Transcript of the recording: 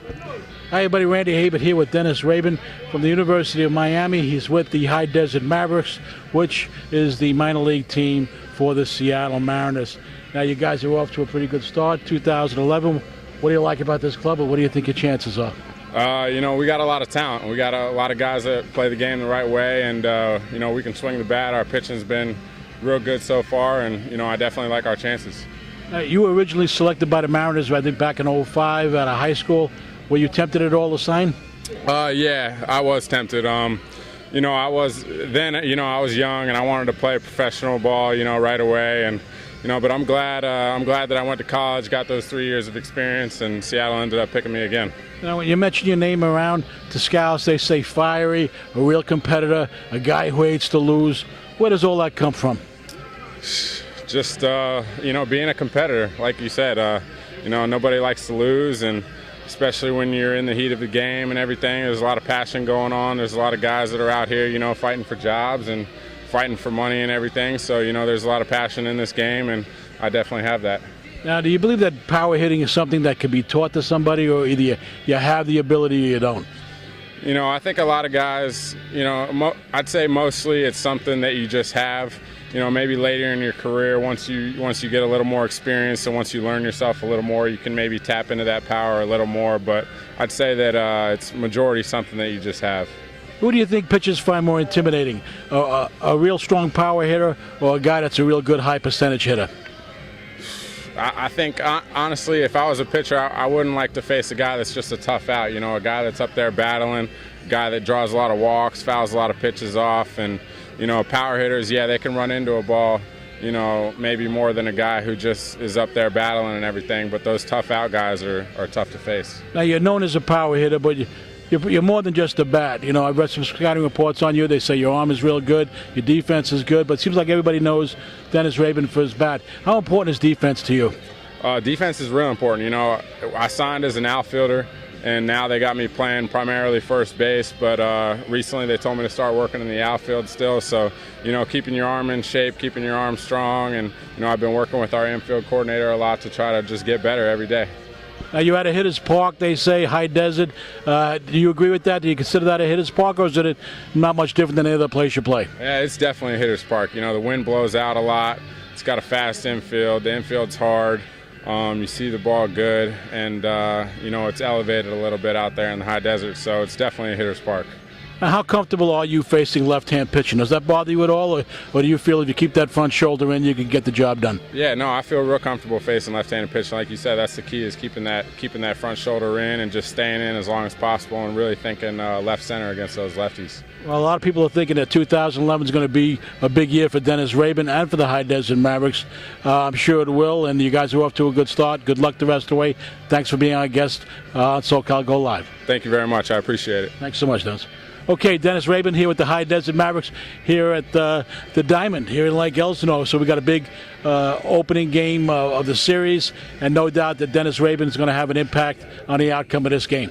Hi everybody, Randy Habert here with Dennis Raben from the University of Miami. He's with the High Desert Mavericks, which is the minor league team for the Seattle Mariners. Now you guys are off to a pretty good start, 2011. What do you like about this club, or what do you think your chances are? We got a lot of talent. We got a lot of guys that play the game the right way, and we can swing the bat. Our pitching's been real good so far, and I definitely like our chances. You were originally selected by the Mariners, I think, back in '05 out of high school. Were you tempted at all to sign? Yeah, I was tempted. I was young and I wanted to play professional ball, right away, and but I'm glad that I went to college, got those 3 years of experience, and Seattle ended up picking me again. Now, when you mention your name around to scouts, they say fiery, a real competitor, a guy who hates to lose. Where does all that come from? Just being a competitor, like you said. Nobody likes to lose, and especially when you're in the heat of the game and everything. There's a lot of passion going on. There's a lot of guys that are out here, fighting for jobs and fighting for money and everything. So, there's a lot of passion in this game, and I definitely have that. Now, do you believe that power hitting is something that can be taught to somebody, or either you have the ability or you don't? I think a lot of guys, I'd say mostly it's something that you just have. Maybe later in your career, once you get a little more experience and once you learn yourself a little more, you can maybe tap into that power a little more. But I'd say that it's majority something that you just have. Who do you think pitchers find more intimidating? A real strong power hitter, or a guy that's a real good high percentage hitter? I think, honestly, if I was a pitcher, I wouldn't like to face a guy that's just a tough out. A guy that's up there battling, a guy that draws a lot of walks, fouls a lot of pitches off, and power hitters, yeah, they can run into a ball, maybe more than a guy who just is up there battling and everything, but those tough out guys are tough to face. Now, you're known as a power hitter, but you're more than just a bat. I've read some scouting reports on you. They say your arm is real good, your defense is good, but it seems like everybody knows Dennis Raben for his bat. How important is defense to you? Defense is real important. I signed as an outfielder, and now they got me playing primarily first base, but recently they told me to start working in the outfield still. So, keeping your arm in shape, keeping your arm strong, and, I've been working with our infield coordinator a lot to try to just get better every day. Now, you're at a hitter's park, they say, High Desert. Do you agree with that? Do you consider that a hitter's park, or is it not much different than any other place you play? Yeah, it's definitely a hitter's park. The wind blows out a lot. It's got a fast infield. The infield's hard. You see the ball good, and it's elevated a little bit out there in the high desert, so it's definitely a hitter's park. Now, how comfortable are you facing left-hand pitching? Does that bother you at all, or do you feel if you keep that front shoulder in, you can get the job done? Yeah, no, I feel real comfortable facing left-handed pitching. Like you said, that's the key, is keeping that front shoulder in and just staying in as long as possible, and really thinking left center against those lefties. Well, a lot of people are thinking that 2011 is going to be a big year for Dennis Raben and for the High Desert Mavericks. I'm sure it will, and you guys are off to a good start. Good luck the rest of the way. Thanks for being our guest on SoCal Go Live. Thank you very much. I appreciate it. Thanks so much, Dennis. Okay, Dennis Raben here with the High Desert Mavericks here at the Diamond here in Lake Elsinore. So we got a big opening game of the series, and no doubt that Dennis Raben is going to have an impact on the outcome of this game.